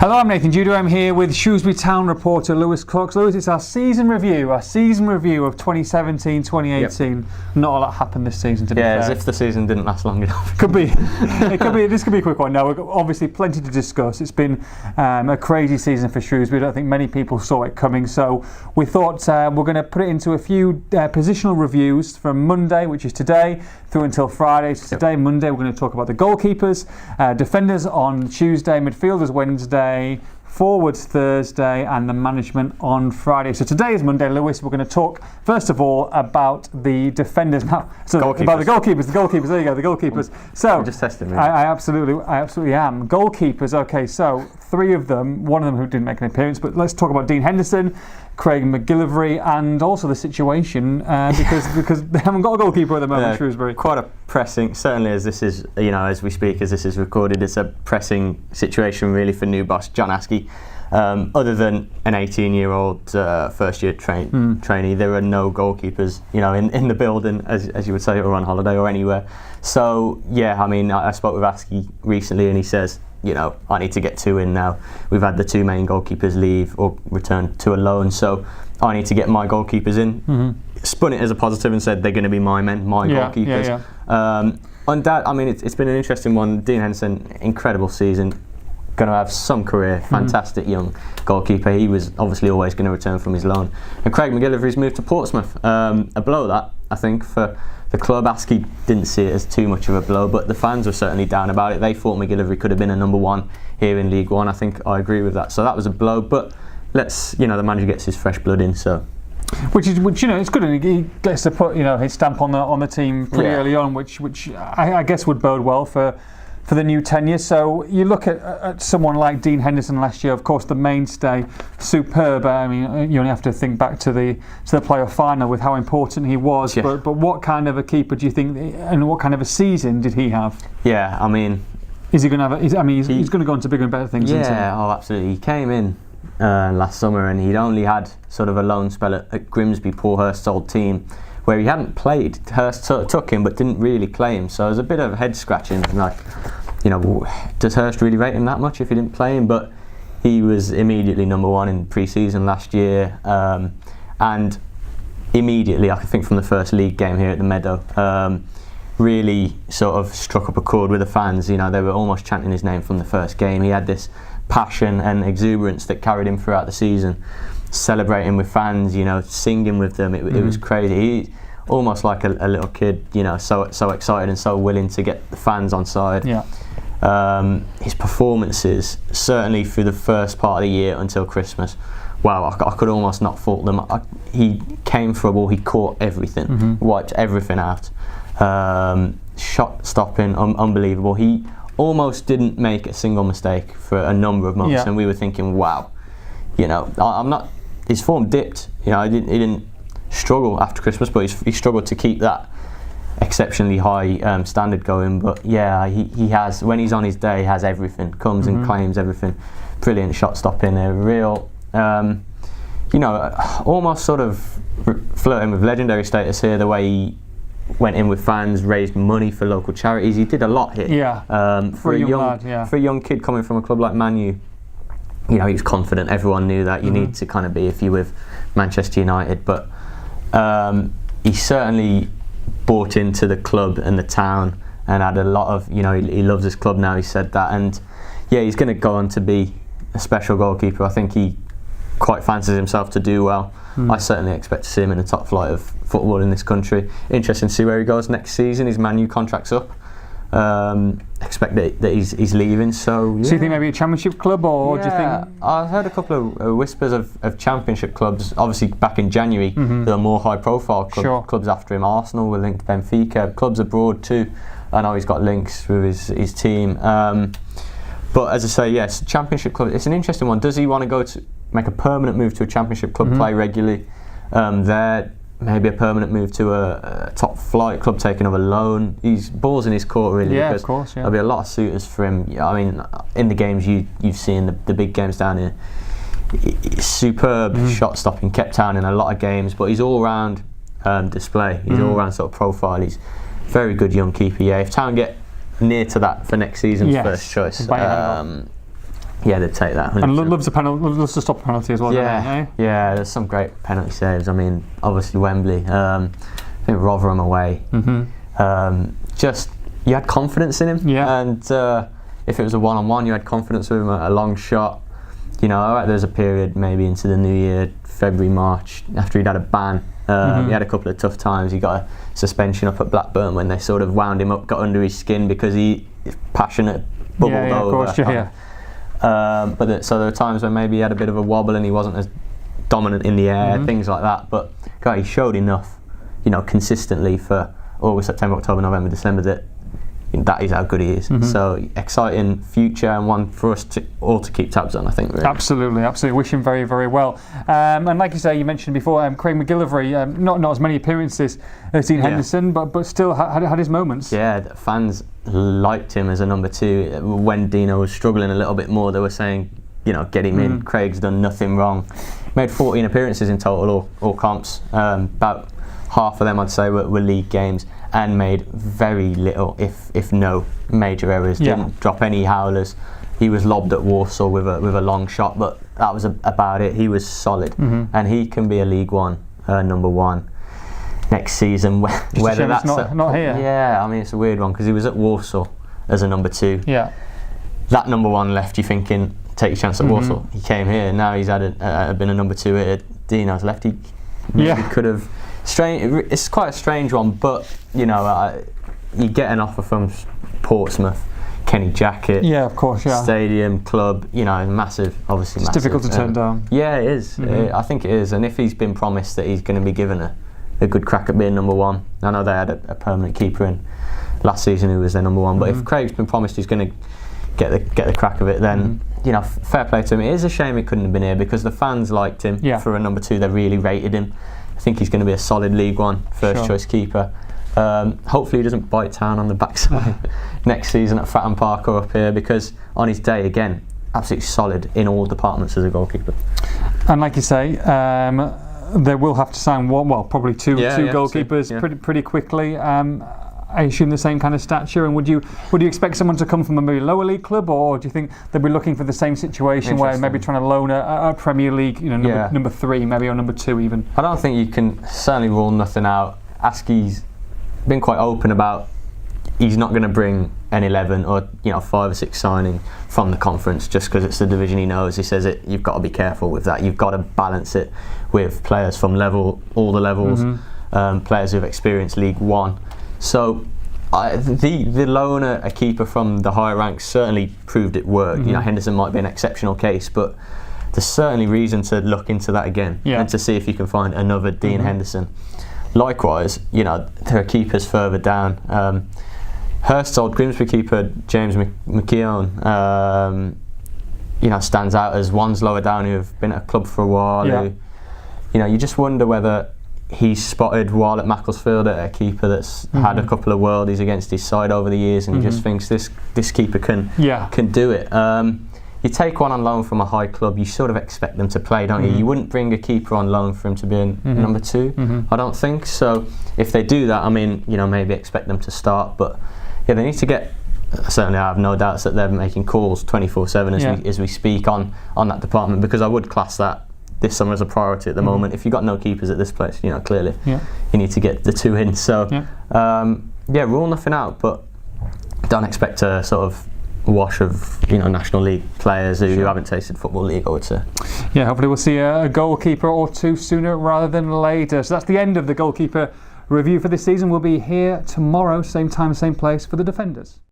Hello, I'm Nathan Judo. I'm here with Shrewsbury Town reporter Lewis Cox. Lewis, it's our season review of 2017-2018. Yep. Not a lot happened this season, to be fair. As if the season didn't last long enough. This could be a quick one. No, we've got obviously plenty to discuss. It's been a crazy season for Shrewsbury. I don't think many people saw it coming, so we thought we're going to put it into a few positional reviews from Monday, which is today, through until Friday. So today, Monday, we're going to talk about the goalkeepers, defenders on Tuesday, midfielders Wednesday, forwards Thursday, and the management on Friday. So today is Monday, Lewis. We're going to talk first of all about the defenders now. So goalkeepers. About the goalkeepers. There you go, the goalkeepers. So you're just testing me. I absolutely am. Goalkeepers. Okay, so three of them. One of them who didn't make an appearance, but let's talk about Dean Henderson, Craig McGillivray, and also the situation because they haven't got a goalkeeper at the moment. Shrewsbury. Quite a pressing. Certainly, as this is, as we speak, as this is recorded, it's a pressing situation really for new boss John Askey. Other than an 18-year-old first-year trainee, there are no goalkeepers, in the building, as you would say, or on holiday or anywhere. So I spoke with Askey recently, and he says, I need to get two in now. We've had the two main goalkeepers leave or return to a loan, so I need to get my goalkeepers in. Mm-hmm. Spun it as a positive and said they're going to be my men, my goalkeepers. On that, it's been an interesting one. Dean Henderson, incredible season. Going to have some career, fantastic young goalkeeper. He was obviously always going to return from his loan. And Craig McGillivray's moved to Portsmouth. A blow that, I think, for the club. Askey didn't see it as too much of a blow, but the fans were certainly down about it. They thought McGillivray could have been a number one here in League One. I think I agree with that. So that was a blow, but the manager gets his fresh blood in, so. Which it's good, and he gets to put his stamp on the team pretty early on, which I guess would bode well for the new tenure. So you look at someone like Dean Henderson last year, of course the mainstay, superb. You only have to think back to the playoff final with how important he was. Yeah. But what kind of a keeper do you think, and what kind of a season did he have? Yeah, is he going to have? He's going to go on to bigger and better things. Yeah, isn't he? Oh, absolutely. He came in last summer, and he'd only had sort of a loan spell at Grimsby, Paul Hurst's old team, where he hadn't played. Hurst took him but didn't really play him, so it was a bit of head scratching, does Hurst really rate him that much if he didn't play him? But he was immediately number one in pre-season last year, and immediately, I think from the first league game here at the Meadow, really sort of struck up a chord with the fans. They were almost chanting his name from the first game. He had this passion and exuberance that carried him throughout the season, celebrating with fans, singing with them. It was crazy. He almost like a little kid, so excited and so willing to get the fans on side. Yeah. His performances, certainly through the first part of the year until Christmas, wow, I could almost not fault them. He came for a ball, he caught everything, wiped everything out. Shot stopping, unbelievable. He almost didn't make a single mistake for a number of months, and we were thinking, wow, his form dipped. He didn't struggle after Christmas, but he struggled to keep that exceptionally high standard going. But he has, when he's on his day, he has everything, comes and claims everything. Brilliant shot stopping, a real almost sort of flirting with legendary status here, the way he went in with fans, raised money for local charities. He did a lot here. For a young kid coming from a club like Man U, he was confident. Everyone knew that you need to kind of be if you're with Manchester United, but he certainly bought into the club and the town and had a lot of, he loves his club now. He said that, and he's going to go on to be a special goalkeeper. I think he quite fancies himself to do well. I certainly expect to see him in the top flight of football in this country. Interesting to see where he goes next season. His Man U contract's up. Expect that he's leaving. So you think maybe a Championship club, or do you think? I heard a couple of whispers of Championship clubs. Obviously, back in January, there are more high-profile clubs after him. Arsenal were linked to Benfica. Clubs abroad too. I know he's got links with his team. But as I say, yes, Championship club. It's an interesting one. Does he want to make a permanent move to a Championship club, play regularly there? Maybe a permanent move to a top flight club, taking over loan. He's balls in his court, really. Yeah, of course. There'll be a lot of suitors for him. In the games you've seen, the big games down here, superb shot stopping, kept down in a lot of games. But he's all round display. He's all round sort of profile. He's very good young keeper. Yeah, if Town get near to that for next season's first choice, Yeah, they'd take that. 100%. And loves to stop a penalty as well. Yeah, yeah. There's some great penalty saves. I mean, obviously Wembley. I think Rotherham away. Just you had confidence in him. Yeah. And if it was a one-on-one, you had confidence with him. A long shot. You know, all right, there's a period maybe into the new year, February, March, after he'd had a ban. He had a couple of tough times. He got a suspension up at Blackburn when they sort of wound him up, got under his skin because he passionate bubbled over. Of course, yeah. So there were times when maybe he had a bit of a wobble and he wasn't as dominant in the air, things like that. But God, he showed enough, you know, consistently for August, September, October, November, December that is how good he is. So exciting future and one for us all to keep tabs on, I think. Really. Absolutely. Wish him very, very well. And like you say, you mentioned before, Craig McGillivray, not as many appearances as Dean Henderson, but still had his moments. Yeah, the fans liked him as a number 2. When Dino was struggling a little bit more, they were saying, you know, get him in. Craig's done nothing wrong. Made 14 appearances in total, all comps. About half of them, I'd say, were league games. And made very little, if no, major errors. Didn't drop any howlers. He was lobbed at Warsaw with a long shot, but that was about it. He was solid, and he can be a League One number 1 next season. Whether that's not here. Yeah, I mean it's a weird one because he was at Warsaw as a number 2. Yeah, that number 1 left you thinking take your chance at Warsaw. He came here. Now he's been a number 2 at Dino's left. He could have. It's quite a strange one, but you know, you get an offer from Portsmouth, Kenny Jackett, of course, Stadium, club, you know, massive, obviously. It's massive. Difficult to turn down. Yeah, it is. I think it is, and if he's been promised that he's going to be given a good crack at being number 1, I know they had a permanent keeper in last season who was their number 1, but if Craig's been promised he's going to get the crack of it, then you know, fair play to him. It is a shame he couldn't have been here because the fans liked him for a number 2. They really rated him. I think he's going to be a solid League One first choice keeper. Hopefully he doesn't bite Town on the backside next season at Fratton Park or up here, because on his day again, absolutely solid in all departments as a goalkeeper. And like you say, they will have to sign probably two goalkeepers pretty quickly. I assume the same kind of stature, and would you expect someone to come from a maybe lower league club, or do you think they'd be looking for the same situation where maybe trying to loan a Premier League, you know, number 3 maybe, or number 2 even? I don't think you can certainly rule nothing out. Askey's been quite open about he's not going to bring an 11 or 5 or 6 signing from the conference just because it's the division he knows. He says you've got to be careful with that. You've got to balance it with players from all the levels, players who've experienced League One. So the loan a keeper from the higher ranks certainly proved it worked. You know, Henderson might be an exceptional case, but there's certainly reason to look into that again and to see if you can find another Dean Henderson. Likewise, you know, there are keepers further down. Hurst's old Grimsby keeper James McKeown, stands out as ones lower down who have been at a club for a while. Who, you just wonder whether he's spotted while at Macclesfield at a keeper that's had a couple of worldies against his side over the years, and he just thinks this keeper can do it. You take one on loan from a high club, you sort of expect them to play, don't you? You wouldn't bring a keeper on loan for him to be a number 2, I don't think. So if they do that, I mean, maybe expect them to start, but they need to get. Certainly, I have no doubts that they're making calls 24/7 as we speak on that department, because I would class that this summer as a priority at the moment. If you've got no keepers at this place, clearly you need to get the 2 in. So rule nothing out, but don't expect a sort of wash of National League players who haven't tasted Football League, I would say. Yeah, hopefully we'll see a goalkeeper or 2 sooner rather than later. So that's the end of the goalkeeper review for this season. We'll be here tomorrow, same time, same place, for the Defenders.